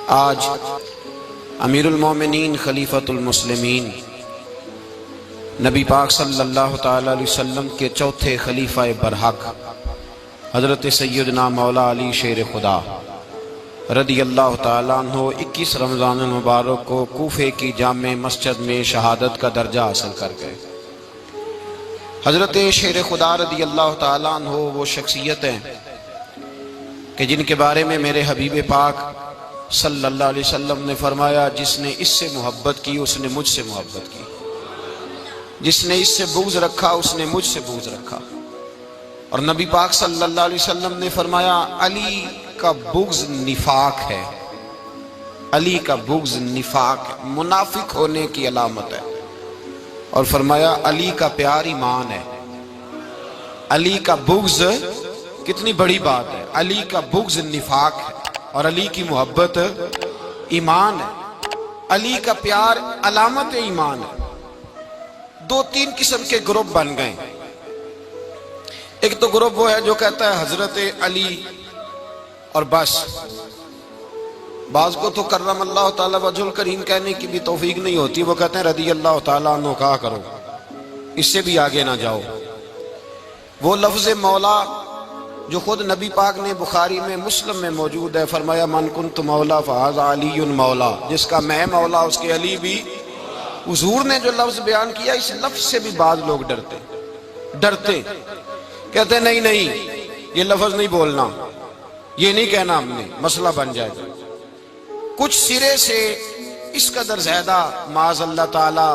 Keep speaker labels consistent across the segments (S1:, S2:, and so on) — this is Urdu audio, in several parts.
S1: آج امیر المومنین خلیفۃ المسلمین نبی پاک صلی اللہ تعالی علیہ وسلم کے چوتھے خلیفہ برحق حضرت سیدنا مولا علی شیر خدا رضی اللہ تعالیٰ عنہ 21 رمضان المبارک کو کوفے کی جامع مسجد میں شہادت کا درجہ حاصل کر گئے۔ حضرت شیر خدا رضی اللہ تعالیٰ عنہ وہ شخصیت ہیں کہ جن کے بارے میں میرے حبیب پاک صلی اللہ علیہ وسلم نے فرمایا، جس نے اس سے محبت کی اس نے مجھ سے محبت کی، جس نے اس سے بغض رکھا اس نے مجھ سے بغض رکھا۔ اور نبی پاک صلی اللہ علیہ وسلم نے فرمایا، علی کا بغض نفاق ہے، علی کا بغض نفاق ہے، منافق ہونے کی علامت ہے۔ اور فرمایا علی کا پیار ایمان ہے۔ علی کا بغض کتنی بڑی بات ہے، علی کا بغض نفاق ہے اور علی کی محبت ایمان ہے، علی کا پیار علامت ایمان ہے۔ دو تین قسم کے گروپ بن گئے۔ ایک تو گروپ وہ ہے جو کہتا ہے حضرت علی اور بس، بعض کو تو کرم اللہ تعالیٰ وجہ الکریم کہنے کی بھی توفیق نہیں ہوتی، وہ کہتے ہیں رضی اللہ تعالیٰ عنہ کہا کرو، اس سے بھی آگے نہ جاؤ۔ وہ لفظ مولا جو خود نبی پاک نے بخاری میں مسلم میں موجود ہے، فرمایا من کنت مولا فہذا علی مولا، جس کا میں مولا اس کے علی بھی۔ حضور نے جو لفظ بیان کیا، اس لفظ سے بھی بعض لوگ ڈرتے کہتے ہیں نہیں یہ لفظ نہیں بولنا، یہ نہیں کہنا، ہم نے مسئلہ بن جائے گا۔ کچھ سرے سے اس قدر زیادہ معاذ اللہ تعالی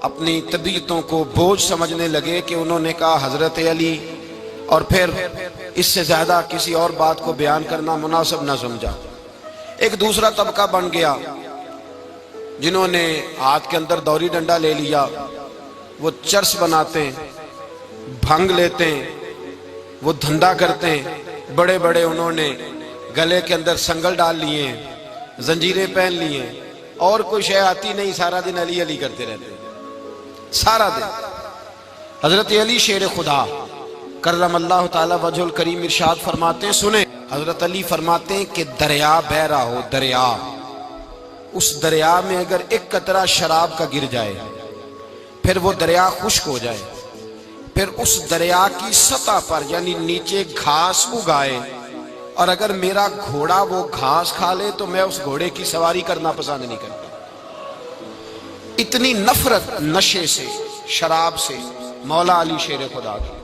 S1: اپنی طبیعتوں کو بوجھ سمجھنے لگے کہ انہوں نے کہا حضرت علی، اور پھر اس سے زیادہ کسی اور بات کو بیان کرنا مناسب نہ سمجھا۔ ایک دوسرا طبقہ بن گیا جنہوں نے ہاتھ کے اندر دوری ڈنڈا لے لیا، وہ چرس بناتے ہیں، بھنگ لیتے ہیں، وہ دھندا کرتے ہیں، بڑے بڑے انہوں نے گلے کے اندر سنگل ڈال لیے ہیں، زنجیریں پہن لیے ہیں، اور کوئی شے آتی نہیں، سارا دن علی علی کرتے رہتے ہیں سارا دن۔ حضرت علی شیر خدا کرم اللہ تعالی وجہ الکریم ارشاد فرماتے ہیں، سنیں، حضرت علی فرماتے ہیں کہ دریا بہ رہا ہو، دریا، اس دریا میں اگر ایک قطرہ شراب کا گر جائے، پھر وہ دریا خشک ہو جائے، پھر اس دریا کی سطح پر یعنی نیچے گھاس اگائے، اور اگر میرا گھوڑا وہ گھاس کھا لے تو میں اس گھوڑے کی سواری کرنا پسند نہیں کرتا۔ اتنی نفرت نشے سے، شراب سے مولا علی شیر خدا کی۔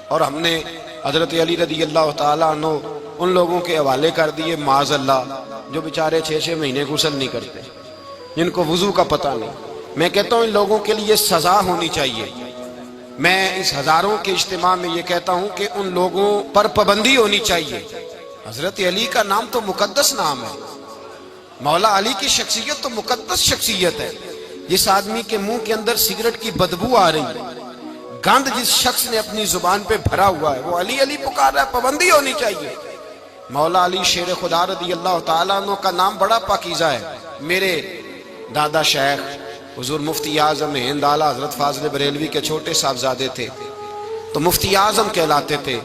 S1: اور ہم نے حضرت علی رضی اللہ تعالیٰ عنہ ان لوگوں کے حوالے کر دیے معاذ اللہ جو بیچارے 6 مہینے غسل نہیں کرتے، جن کو وضو کا پتہ نہیں۔ میں کہتا ہوں ان لوگوں کے لیے سزا ہونی چاہیے۔ میں اس ہزاروں کے اجتماع میں یہ کہتا ہوں کہ ان لوگوں پر پابندی ہونی چاہیے۔ حضرت علی کا نام تو مقدس نام ہے، مولا علی کی شخصیت تو مقدس شخصیت ہے۔ جس آدمی کے منہ کے اندر سگریٹ کی بدبو آ رہی ہے، گند جس شخص نے اپنی زبان پہ بھرا ہوا ہے، وہ علی علی پکار رہا ہے، پابندی ہونی چاہیے۔ مولا علی شیر خدا رضی اللہ تعالیٰ عنہ کا نام بڑا پاکیزہ ہے۔ میرے دادا شیخ حضور مفتی اعظم ہند اعلیٰ حضرت فاضل بریلوی کے چھوٹے صاحبزادے تھے، تو مفتی اعظم کہلاتے تھے،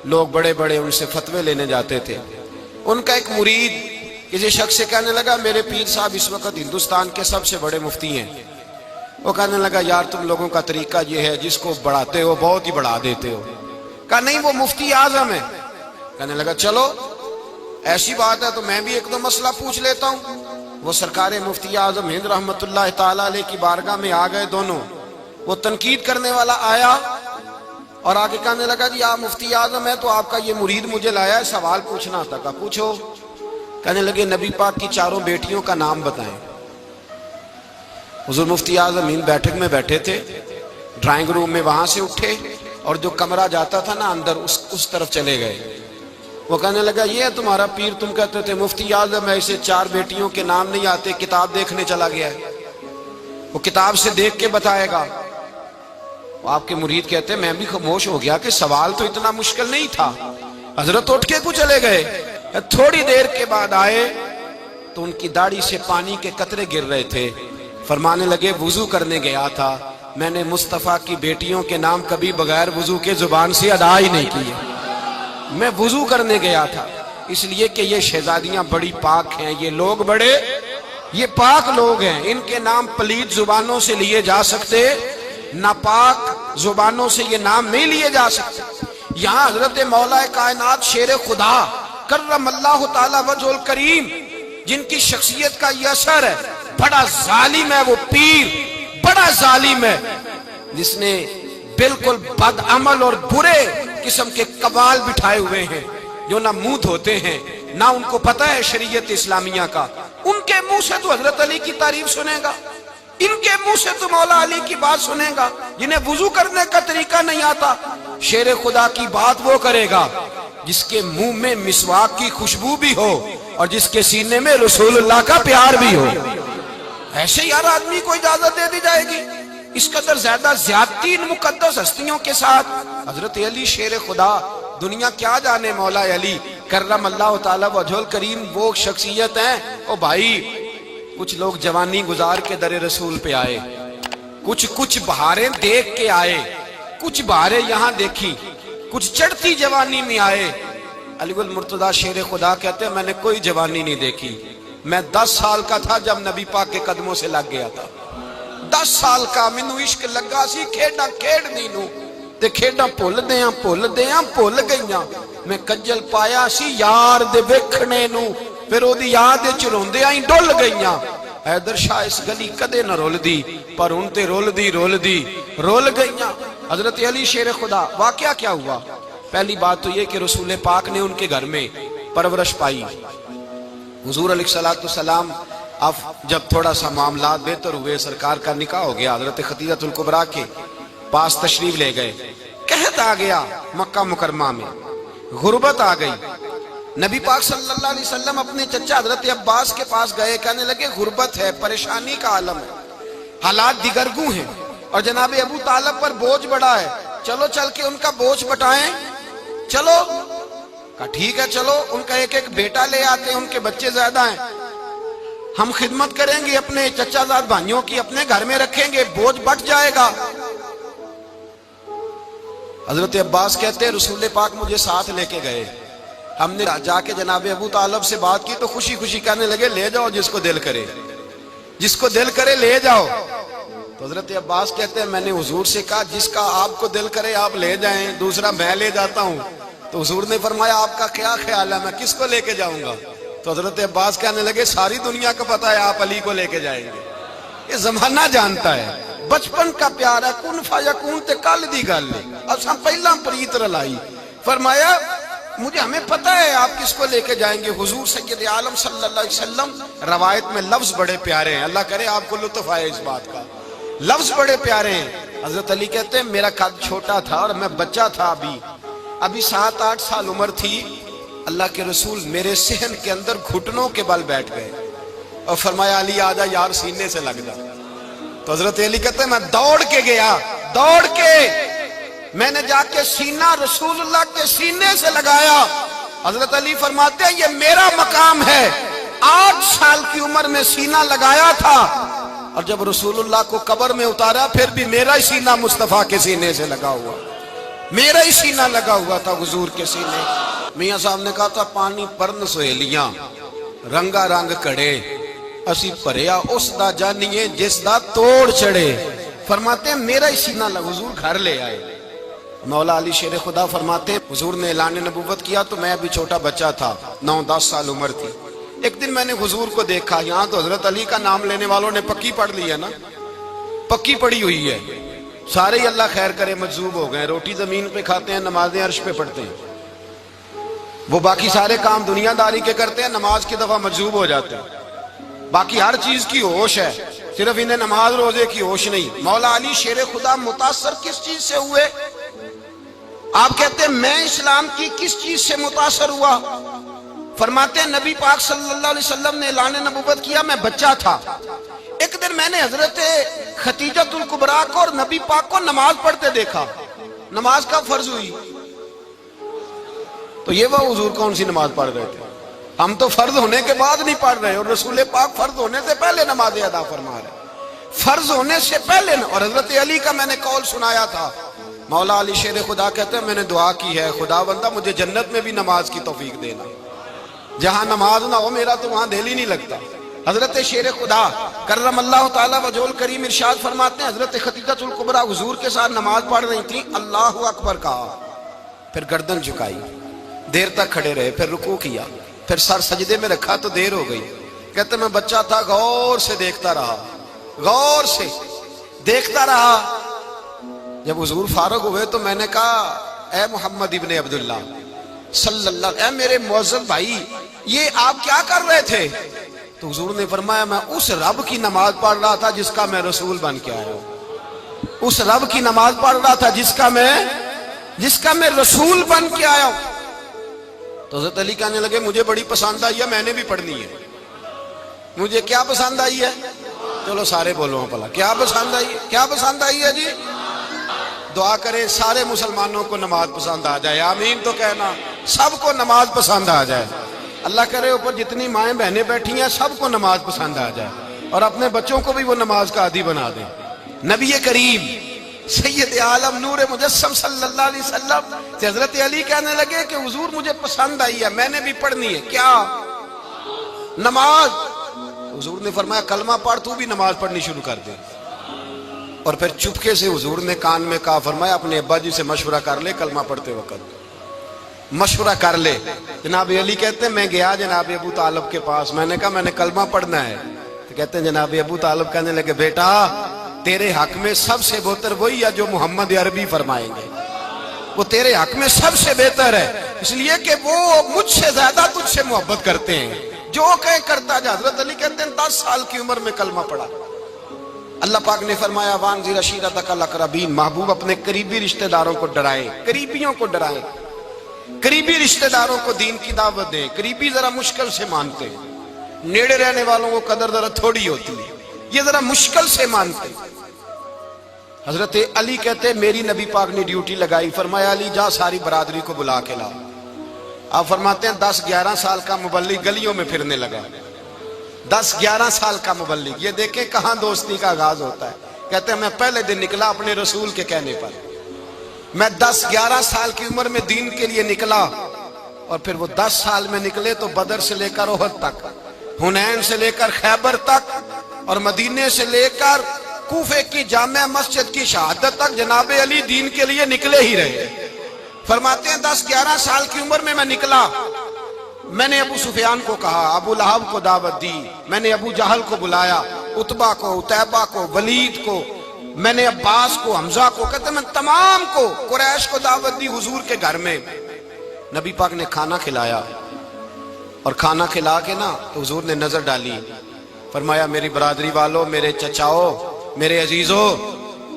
S1: لوگ بڑے بڑے ان سے فتوے لینے جاتے تھے۔ ان کا ایک مرید کسی شخص سے کہنے لگا میرے پیر صاحب اس وقت ہندوستان کے سب سے بڑے مفتی ہیں۔ وہ کہنے لگا یار تم لوگوں کا طریقہ یہ ہے، جس کو بڑھاتے ہو بہت ہی بڑھا دیتے ہو۔ کہا نہیں وہ مفتی اعظم ہے۔ کہنے لگا چلو ایسی بات ہے تو میں بھی ایک دو مسئلہ پوچھ لیتا ہوں۔ وہ سرکار مفتی اعظم ہند رحمت اللہ تعالیٰ علیہ کی بارگاہ میں آ گئے دونوں۔ وہ تنقید کرنے والا آیا اور آگے کہنے لگا جی آپ مفتی اعظم ہے تو آپ کا یہ مرید مجھے لایا ہے، سوال پوچھنا تھا۔ کہا پوچھو۔ کہنے لگے نبی پاک کی 4 بیٹیوں کا نام بتائیں۔ حضور مفتی اعظم ہند بیٹھک میں بیٹھے تھے، ڈرائنگ روم میں وہاں سے اٹھے اور جو کمرہ جاتا تھا نا اندر اس طرف چلے گئے۔ وہ کہنے لگا یہ ہے تمہارا پیر، تم کہتے تھے مفتی اعظم ہے، اسے 4 بیٹیوں کے نام نہیں آتے، کتاب دیکھنے چلا گیا ہے، وہ کتاب سے دیکھ کے بتائے گا۔ آپ کے مرید کہتے ہیں میں بھی خاموش ہو گیا کہ سوال تو اتنا مشکل نہیں تھا۔ حضرت اٹھ کے کچھ چلے گئے، تھوڑی دیر کے بعد آئے تو ان کی داڑھی سے پانی کے قطرے گر رہے تھے۔ فرمانے لگے وضو کرنے گیا تھا، میں نے مصطفیٰ کی بیٹیوں کے نام کبھی بغیر وضو کے زبان سے ادا ہی نہیں کیے۔ میں وضو کرنے گیا تھا، اس لیے کہ یہ شہزادیاں بڑی پاک ہیں، یہ لوگ بڑے یہ پاک لوگ ہیں، ان کے نام پلیت زبانوں سے لیے جا سکتے، ناپاک زبانوں سے یہ نام نہیں لیے جا سکتے۔ یہاں حضرت مولا کائنات شیر خدا کرم اللہ تعالی وجہ الکریم، جن کی شخصیت کا یہ اثر ہے، بڑا ظالم ہے وہ پیر، بڑا ظالم ہے، جس نے بالکل بد عمل اور برے قسم کے قبال بٹھائے ہوئے ہیں، جو نہ منہ دھوتے ہیں نہ ان کو پتہ ہے شریعت اسلامیہ کا۔ ان کے منہ سے تو حضرت علی کی تعریف سنے گا، ان کے منہ سے تو مولا علی کی بات سنے گا، جنہیں وضو کرنے کا طریقہ نہیں آتا۔ شیر خدا کی بات وہ کرے گا جس کے منہ میں مسواک کی خوشبو بھی ہو اور جس کے سینے میں رسول اللہ کا پیار بھی ہو۔ ایسے یار آدمی کو اجازت دے دی جائے گی؟ اس قدر زیادہ زیادتی ان مقدس ہستیوں کے ساتھ۔ حضرت علی شیر خدا، دنیا کیا جانے مولا علی کرم اللہ تعالی وجہ الکریم وہ شخصیت ہیں۔ او بھائی، کچھ لوگ جوانی گزار کے در رسول پہ آئے، کچھ بہاریں دیکھ کے آئے، کچھ بہاریں یہاں دیکھی، کچھ چڑھتی جوانی میں آئے۔ علی المرتضیٰ شیر خدا کہتے ہیں میں نے کوئی جوانی نہیں دیکھی، میں 10 سال کا تھا جب نبی پاک کے قدموں سے لگ گیا تھا، 10 سال کا مینوں عشق لگا سی، کھیڈاں کھیڈنی نو تے کھیڈاں بھول بھول گئیاں، میں کجل پایا سی یار دے ویکھنے نو، پھر او دی یاد وچ روندیاں ہی ڈل گئیاں۔ حیدر شاہ اس گلی کدے نہ رول دی، پر ان تے رول گئیاں۔ حضرت علی شیر خدا، واقعہ کیا ہوا؟ پہلی بات تو یہ کہ رسول پاک نے ان کے گھر میں پرورش پائی۔ حضور علیہ الصلوۃ والسلام اب جب تھوڑا سا معاملات بہتر ہوئے، سرکار کا نکاح ہو گیا، حضرت خدیجہ الکبریٰ کے پاس تشریف لے گئے۔ قحط آ گیا مکہ مکرمہ میں، غربت آ گئی۔ نبی پاک صلی اللہ علیہ وسلم اپنے چچا حضرت عباس کے پاس گئے، کہنے لگے غربت ہے، پریشانی کا عالم ہے، حالات دیگرگوں ہیں، اور جناب ابو طالب پر بوجھ بڑا ہے، چلو چل کے ان کا بوجھ بٹائیں۔ چلو، کہا ٹھیک ہے چلو، ان کا ایک بیٹا لے آتے ہیں، ان کے بچے زیادہ ہیں، ہم خدمت کریں گے اپنے چچا زاد بھائیوں کی، اپنے گھر میں رکھیں گے، بوجھ بٹ جائے گا۔ حضرت عباس کہتے ہیں رسول پاک مجھے ساتھ لے کے گئے، ہم نے جا کے جناب ابو طالب سے بات کی تو خوشی خوشی کہنے لگے لے جاؤ جس کو دل کرے لے جاؤ۔ تو حضرت عباس کہتے ہیں میں نے حضور سے کہا جس کا آپ کو دل کرے آپ لے جائیں، دوسرا میں لے جاتا ہوں۔ تو حضور نے فرمایا آپ کا کیا خیال ہے، میں کس کو لے کے جاؤں گا؟ تو حضرت عباس کہنے لگے ساری دنیا کو پتا ہے آپ علی کو لے کے جائیں گے، یہ زمانہ جانتا ہے، بچپن کا پیار ہے، کن فیکون تے کل دی گل ہے، اب ہم پہلا پریت رلائی۔ فرمایا ہمیں پتہ ہے آپ کس کو لے کے جائیں گے، حضور سید عالم صلی اللہ علیہ وسلم۔ روایت میں لفظ بڑے پیارے ہیں، اللہ کرے آپ کو لطف آئے اس بات کا، لفظ بڑے پیارے ہیں۔ حضرت علی کہتے ہیں میرا قد چھوٹا تھا اور میں بچہ تھا، ابھی 7-8 سال عمر تھی، اللہ کے رسول میرے صحن کے اندر گھٹنوں کے بل بیٹھ گئے اور فرمایا علی آجا یار سینے سے لگ جا۔ تو حضرت علی کہتے ہیں میں دوڑ کے گیا، میں نے جا کے سینہ رسول اللہ کے سینے سے لگایا۔ حضرت علی فرماتے ہیں یہ میرا مقام ہے، 8 سال کی عمر میں سینہ لگایا تھا، اور جب رسول اللہ کو قبر میں اتارا پھر بھی میرا ہی سینہ مصطفیٰ کے سینے سے لگا ہوا، میرا ہی سینہ لگا ہوا تھا حضور کے سینے۔ میاں صاحب نے کہا تھا پانی پرن سہیلیاں رنگا رنگ کڑے، اسی پریا اس دا جانیے جس دا توڑ چڑھے۔ فرماتے ہیں میرا ہی سینہ لگا، حضور گھر لے آئے۔ مولا علی شیر خدا فرماتے حضور نے اعلان نبوت کیا تو میں ابھی چھوٹا بچہ تھا، 9-10 سال عمر تھی۔ ایک دن میں نے حضور کو دیکھا، یہاں تو حضرت علی کا نام لینے والوں نے پکی پڑھ لی ہے نا، پکی پڑھی ہوئی ہے، سارے ہی اللہ خیر کرے مجذوب ہو گئے، روٹی زمین پہ کھاتے ہیں، نمازیں عرش پہ پڑھتے ہیں، وہ باقی سارے کام دنیا داری کے کرتے ہیں، نماز کی دفعہ مجذوب ہو جاتے ہیں، باقی ہر چیز کی ہوش ہے، صرف انہیں نماز روزے کی ہوش نہیں۔ مولا علی شیر خدا متاثر کس چیز سے ہوئے؟ آپ کہتے ہیں میں اسلام کی کس چیز سے متاثر ہوا؟ فرماتے ہیں نبی پاک صلی اللہ علیہ وسلم نے اعلان نبوت کیا، میں بچہ تھا، ایک دن میں نے حضرت خدیجہ الکبریٰ کو اور نبی پاک کو نماز پڑھتے دیکھا۔ نماز کب فرض ہوئی؟ تو یہ وہ حضور کون سی نماز پڑھ رہے تھے؟ ہم تو فرض ہونے کے بعد نہیں پڑھ رہے، اور رسول پاک فرض ہونے سے پہلے نماز ادا فرما رہے، فرض ہونے سے پہلے۔ اور حضرت علی کا میں نے قول سنایا تھا، مولا علی شیر خدا کہتے ہیں میں نے دعا کی ہے خدا بندہ مجھے جنت میں بھی نماز کی توفیق دینا، جہاں نماز نہ ہو میرا تو وہاں دل ہی نہیں لگتا۔ حضرت شیر خدا کرم اللہ تعالیٰ وجہ الکریم ارشاد فرماتے ہیں حضرت خدیجہ الکبریٰ حضور کے ساتھ نماز پڑھ رہی تھیں، اللہ اکبر کہا، پھر گردن جھکائی، دیر تک کھڑے رہے، پھر رکوع کیا، پھر سر سجدے میں رکھا تو دیر ہو گئی۔ کہتے میں بچہ تھا، غور سے دیکھتا رہا، غور سے دیکھتا رہا۔ جب حضور فارغ ہوئے تو میں نے کہا اے محمد ابن عبداللہ صلی اللہ علیہ، اے میرے معزز بھائی یہ آپ کیا کر رہے تھے؟ تو حضور نے فرمایا میں اس رب کی نماز پڑھ رہا تھا جس کا میں رسول بن کے آیا ہوں، اس رب کی نماز پڑھ رہا تھا جس کا میں رسول بن کے آیا ہوں۔ تو حضرت علی کہنے لگے مجھے بڑی پسند آئی ہے، میں نے بھی پڑھنی ہے۔ مجھے کیا پسند آئی ہے؟ چلو سارے بولو پلا، کیا پسند آئی ہے؟ کیا پسند آئی ہے جی؟ دعا کرے سارے مسلمانوں کو نماز پسند آ جائے، آمین تو کہنا، سب کو نماز پسند آ جائے۔ اللہ کرے اوپر جتنی مائیں بہنیں بیٹھی ہیں سب کو نماز پسند آ جائے، اور اپنے بچوں کو بھی وہ نماز کا عادی بنا دیں۔ نبی کریم سید عالم نور مجسم صلی اللہ علیہ وسلم سے حضرت علی کہنے لگے کہ حضور مجھے پسند آئی ہے، میں نے بھی پڑھنی ہے۔ کیا؟ نماز۔ حضور نے فرمایا کلمہ پڑھ، تو بھی نماز پڑھنی شروع کر دے۔ اور پھر چپکے سے حضور نے کان میں کہا، فرمایا اپنے ابا جی سے مشورہ کر لے کلمہ پڑھتے وقت، مشورہ کر لے۔ جناب علی کہتے ہیں میں گیا جناب ابو طالب کے پاس، میں نے کہا میں نے کلمہ پڑھنا ہے۔ تو کہتے ہیں جناب ابو طالب کہنے لگے بیٹا تیرے حق میں سب سے بہتر وہی ہے جو محمد عربی فرمائیں گے، وہ تیرے حق میں سب سے بہتر ہے، اس لیے کہ وہ مجھ سے زیادہ تجھ سے محبت کرتے ہیں، جو کہیں کرتا جا۔ حضرت علی کہتے ہیں 10 سال کی عمر میں کلمہ پڑھا۔ اللہ پاک نے فرمایا وانذر عشیرتک الاقربین، محبوب اپنے قریبی رشتہ داروں کو ڈرائیں، قریبیوں کو ڈرائیں، قریبی رشتہ داروں کو دین کی دعوت دیں۔ قریبی ذرا مشکل سے مانتے ہیں، نیڑے رہنے والوں کو قدر ذرا تھوڑی ہوتی ہے، یہ ذرا مشکل سے مانتے ہیں۔ حضرت علی کہتے ہیں میری نبی پاک نے ڈیوٹی لگائی، فرمایا علی جا ساری برادری کو بلا کے لا۔ آپ فرماتے ہیں 10-11 سال کا مبلغ گلیوں میں پھرنے لگا، 10-11 سال کا مبلغ۔ یہ دیکھیں کہاں دوستی کا آغاز ہوتا ہے۔ کہتے ہیں میں پہلے دن نکلا اپنے رسول کے کہنے پر، میں 10-11 سال کی عمر میں دین کے لیے نکلا، اور پھر وہ 10 سال میں نکلے تو بدر سے لے کر احد تک، حنین سے لے کر خیبر تک، اور مدینے سے لے کر کوفے کی جامع مسجد کی شہادت تک جناب علی دین کے لیے نکلے ہی رہے۔ فرماتے ہیں 10-11 سال کی عمر میں نکلا، میں نے ابو سفیان کو کہا، ابو لہب کو دعوت دی، میں نے ابو جہل کو بلایا، عتبہ کو، عتیبہ کو، ولید کو، میں نے عباس کو، حمزہ کو، کہتے ہیں میں تمام کو، قریش کو دعوت دی حضور کے گھر میں۔ نبی پاک نے کھانا کھلایا، اور کھانا کھلا کے نا تو حضور نے نظر ڈالی، فرمایا میری برادری والوں، میرے چچاؤ، میرے عزیزوں،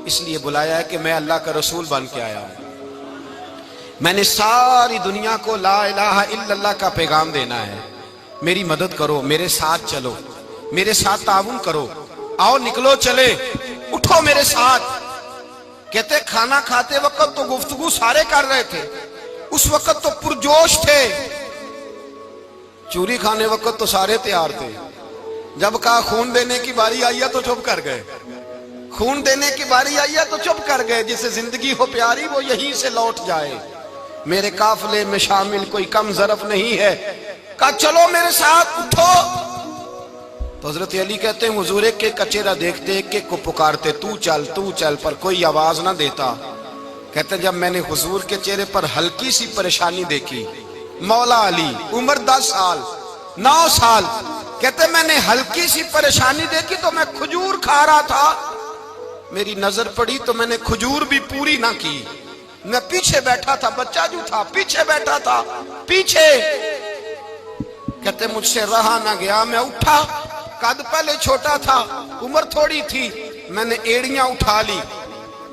S1: اس لیے بلایا ہے کہ میں اللہ کا رسول بن کے آیا ہوں، میں نے ساری دنیا کو لا الہ الا اللہ کا پیغام دینا ہے، میری مدد کرو، میرے ساتھ چلو، میرے ساتھ تعاون کرو، آؤ نکلو چلے، اٹھو میرے ساتھ۔ کہتے کھانا کھاتے وقت تو گفتگو سارے کر رہے تھے، اس وقت تو پرجوش تھے، چوری کھانے وقت تو سارے تیار تھے، جب کہا خون دینے کی باری آئی ہے تو چپ کر گئے، خون دینے کی باری آئی ہے تو چپ کر گئے، جسے زندگی ہو پیاری وہ یہیں سے لوٹ جائے، میرے قافلے میں شامل کوئی کم ظرف نہیں ہے، کہا چلو میرے ساتھ اٹھو۔ تو حضرت علی کہتے ہیں حضور ایک ایک کا چہرہ دیکھتے ایک ایک کو پکارتے، تو چل، پر کوئی آواز نہ دیتا۔ کہتے ہیں جب میں نے حضور کے چہرے پر ہلکی سی پریشانی دیکھی، مولا علی عمر 10 سال 9 سال، کہتے ہیں میں نے ہلکی سی پریشانی دیکھی تو میں کھجور کھا رہا تھا، میری نظر پڑی تو میں نے کھجور بھی پوری نہ کی، میں پیچھے بیٹھا تھا، بچہ جو تھا پیچھے بیٹھا تھا، پیچھے۔ کہتے مجھ سے رہا نہ گیا، میں اٹھا، قد پہلے چھوٹا تھا، عمر تھوڑی تھی، میں نے ایڑیاں اٹھا لی،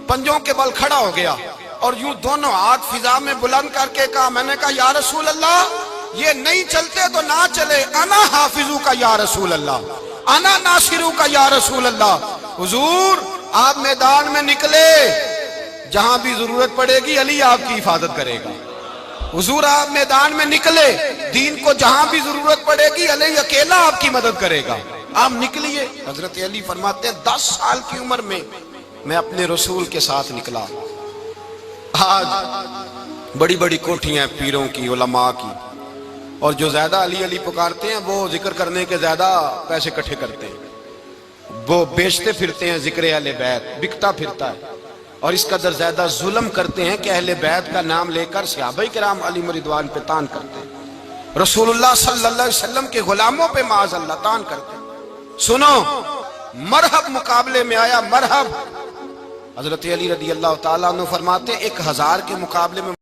S1: پنجوں کے بل کھڑا ہو گیا، اور یوں دونوں ہاتھ فضا میں بلند کر کے کہا، میں نے کہا یا رسول اللہ یہ نہیں چلتے تو نہ چلے، انا حافظو کا یا رسول اللہ، انا ناصرو کا یا رسول اللہ۔ حضور آپ میدان میں نکلے، جہاں بھی ضرورت پڑے گی علی آپ کی حفاظت کرے گا۔ حضور آپ میدان میں نکلے، دین کو جہاں بھی ضرورت پڑے گی علی اکیلا آپ کی مدد کرے گا، آپ نکلیے۔ حضرت علی فرماتے ہیں 10 سال کی عمر میں اپنے رسول کے ساتھ نکلا۔ آج بڑی بڑی کوٹھیاں پیروں کی، علماء کی، اور جو زیادہ علی علی پکارتے ہیں وہ ذکر کرنے کے زیادہ پیسے اکٹھے کرتے ہیں، وہ بیچتے پھرتے ہیں ذکر اہل بیت، بکتا پھرتا ہے، اور اس قدر زیادہ ظلم کرتے ہیں کہ اہل بیت کا نام لے کر صحابہ کرام علی رضوان پہ تان کرتے ہیں، رسول اللہ صلی اللہ علیہ وسلم کے غلاموں پہ معاذ اللہ تان کرتے ہیں۔ سنو، مرحب مقابلے میں آیا، مرحب۔ حضرت علی رضی اللہ تعالیٰ عنہ فرماتے 1000 کے مقابلے میں